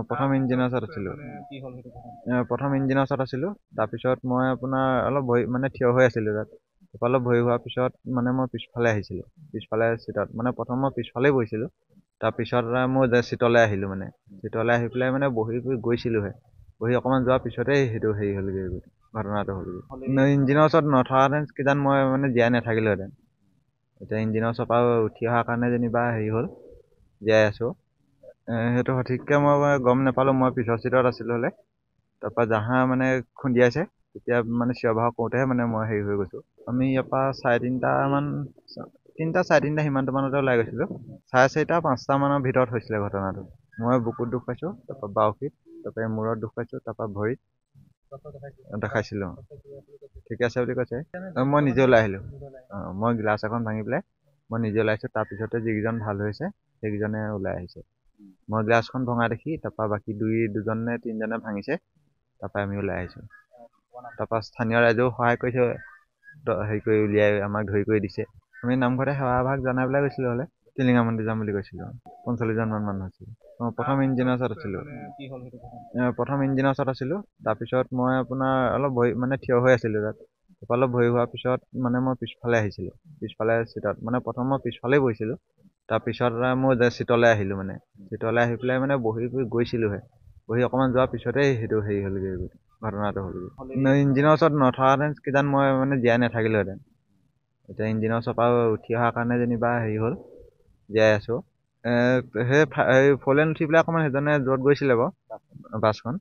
প্ৰথম ইঞ্জিনৰ ওচৰত আছিলোঁ। প্ৰথম ইঞ্জিনৰ ওচৰত আছিলোঁ। তাৰপিছত মই আপোনাৰ অলপ ভৰি মানে থিয় হৈ আছিলোঁ তাত। তাৰপৰা অলপ ভৰি হোৱাৰ পিছত মানে মই পিছফালে আহিছিলোঁ। পিছফালে চিটত মানে প্ৰথম মই পিছফালেই বহিছিলোঁ। তাৰপিছত মোৰ চিটলৈ আহিলোঁ মানে। চিটলৈ আহি পেলাই মানে বহি গৈছিলোঁহে। বহি অকণমান যোৱাৰ পিছতেই সেইটো হেৰি হ'লগৈ, ঘটনাটো হ'লগৈ। ইঞ্জিনৰ ওচৰত নথকাহেঁতেন কিজান মই মানে জীয়াই নাথাকিলোহেঁতেন। এতিয়া ইঞ্জিনৰ ওচৰৰ পৰা উঠি অহাৰ কাৰণে যেনিবা হেৰি হ'ল, জীয়াই আছোঁ। সেইটো সঠিককৈ মই গম নাপালোঁ, মই পিছৰ চিটত আছিলোঁ হ'লে। তাৰপৰা জাহা মানে খুন্দিয়াইছে, তেতিয়া মানে চিঞৰ বাখৰ কৰোঁতেহে মানে মই হেৰি হৈ গৈছোঁ। আমি ইয়াৰ পৰা চাৰে তিনিটা সিমানটো মানতে ওলাই গৈছিলোঁ। চাৰে চাৰিটা 5টা মানৰ ভিতৰত হৈছিলে ঘটনাটো। মই বুকুত দুখ পাইছোঁ, তাৰপৰা বাউসীত, তাৰপৰা মূৰত দুখ পাইছোঁ, তাৰপৰা ভৰিত দেখাইছিলোঁ। ঠিকে আছে বুলি কৈছে। মই নিজে ওলাই আহিলোঁ। মই গিলাচ এখন ভাঙি পেলাই মই নিজে ওলাই আহিছোঁ। তাৰপিছতে যিকেইজন ভাল হৈছে সেইকেইজনে ওলাই আহিছে। মই গ্লাছখন ভঙা দেখি তাৰপৰা বাকী দুজন নে তিনিজনে ভাঙিছে। তাৰপৰা আমি ওলাই আহিছোঁ। তাৰপৰা স্থানীয় ৰাইজেও সহায় কৰিছে, হেৰি কৰি উলিয়াই আমাক ধৰি কৰি দিছে। আমি নামঘৰতে সেৱা ভাগ জনাই পেলাই গৈছিলোঁ হ'লে। টিলিঙা মন্দিৰ যাম বুলি কৈছিলোঁ। 45জনমান মানুহ আছিলোঁ। প্ৰথম ইঞ্জিনৰ ওচৰত আছিলোঁ। প্ৰথম ইঞ্জিনৰ ওচৰত আছিলোঁ। তাৰপিছত মই আপোনাৰ অলপ ভৰি মানে থিয় হৈ আছিলোঁ তাত। তাৰপৰা অলপ ভৰি হোৱাৰ পিছত মানে মই পিছফালে আহিছিলোঁ। পিছফালে চিটত মানে প্ৰথম মই পিছফালেই বহিছিলোঁ। তাৰপিছত মোৰ চিটলৈ আহিলোঁ মানে। চিটলৈ আহি পেলাই মানে বহি গৈছিলোঁহে। বহি অকণমান যোৱাৰ পিছতেই সেইটো হেৰি হ'লগৈ, ঘটনাটো হ'লগৈ। ইঞ্জিনৰ ওচৰত নথকাহেঁতেন কিজান মই মানে জীয়াই নাথাকিলোহেঁতেন। এতিয়া ইঞ্জিনৰ ওচৰৰ পৰা উঠি অহাৰ কাৰণে যেনিবা হেৰি হ'ল, জীয়াই আছোঁ। সেই ফ'ৰলেন উঠি পেলাই অকণমান সেইজনে য'ত গৈছিলে বাৰু বাছখন।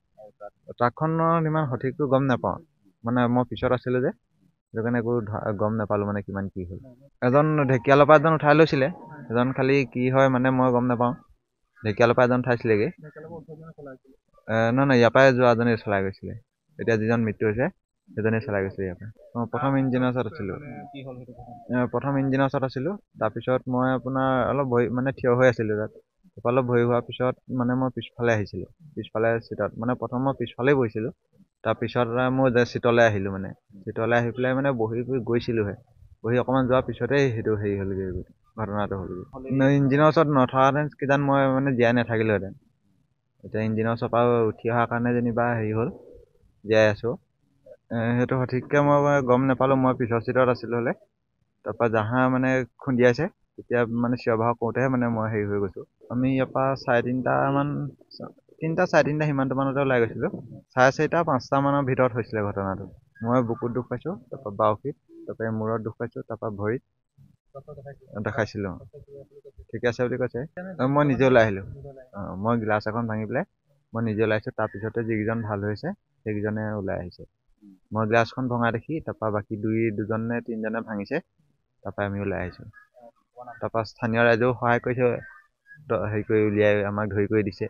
ট্ৰাকখনৰ ইমান সঠিকটো গম নাপাওঁ, মানে মই পিছত আছিলোঁ যে, সেইটো কাৰণে একো গম নাপালোঁ মানে কিমান কি হ'ল। এজন ঢেকীয়ালৰ পৰা এজন উঠাই লৈছিলে, এজন খালি কি হয় মানে মই গম নাপাওঁ। ঢেকীয়ালৰ পৰা এজন উঠাইছিলেগৈ। নহয়, ইয়াৰ পৰাই যোৱাজনে চলাই গৈছিলে। এতিয়া যিজন মৃত্যু হৈছে সেইজনে চলাই গৈছে ইয়াৰ পৰা। প্ৰথম ইঞ্জিনৰ ওচৰত আছিলোঁ। প্ৰথম ইঞ্জিনৰ ওচৰত আছিলোঁ। তাৰপিছত মই আপোনাৰ অলপ ভৰি মানে থিয় হৈ আছিলোঁ তাত। তাৰপৰা অলপ ভৰি হোৱাৰ পিছত মানে মই পিছফালে আহিছিলোঁ। পিছফালে চিটত মানে প্ৰথম মই পিছফালেই বহিছিলোঁ। তাৰপিছত মোৰ চিটলৈ আহিলোঁ মানে। চিটলৈ আহি পেলাই মানে বহি গৈছিলোঁহে। বহি অকণমান যোৱাৰ পিছতেই সেইটো হেৰি হ'লগৈ, ঘটনাটো হ'লগৈ। ইঞ্জিনৰ ওচৰত নথকাহেঁতেন কিজান মই মানে জীয়াই নাথাকিলোহেঁতেন। এতিয়া ইঞ্জিনৰ ওচৰৰ পৰা উঠি অহাৰ কাৰণে যেনিবা হেৰি হ'ল, জীয়াই আছোঁ। সেইটো সঠিককৈ মই গম নাপালোঁ, মই পিছৰ চিটত আছিলোঁ হ'লে। তাৰপৰা জাহা মানে খুন্দিয়াইছে, তেতিয়া মানে চিঞৰ বাখৰ কৰোঁতেহে মানে মই হেৰি হৈ গৈছোঁ। আমি ইয়াৰ পৰা চাৰে তিনিটা সিমানটো মানতে ওলাই গৈছিলোঁ। চাৰে চাৰিটা 5টা মানৰ ভিতৰত হৈছিলে ঘটনাটো। মই বুকুত দুখ পাইছোঁ, তাৰপৰা বাউসীত, তাৰপৰা মূৰত দুখ পাইছোঁ, তাৰপৰা ভৰিত দেখাইছিলোঁ। ঠিকে আছে বুলি কৈছে। মই নিজে ওলাই আহিলোঁ। মই গিলাচ এখন ভাঙি পেলাই মই নিজে ওলাই আহিছোঁ। তাৰপিছতে যিকেইজন ভাল হৈছে সেইকেইজনে ওলাই আহিছে। মই গ্লাছখন ভঙা দেখি তাৰপৰা বাকী দুজন নে তিনিজনে ভাঙিছে। তাৰপৰা আমি ওলাই আহিছোঁ। তাৰপৰা স্থানীয় ৰাইজেও সহায় কৰিছে, হেৰি কৰি উলিয়াই আমাক ধৰি কৰি দিছে।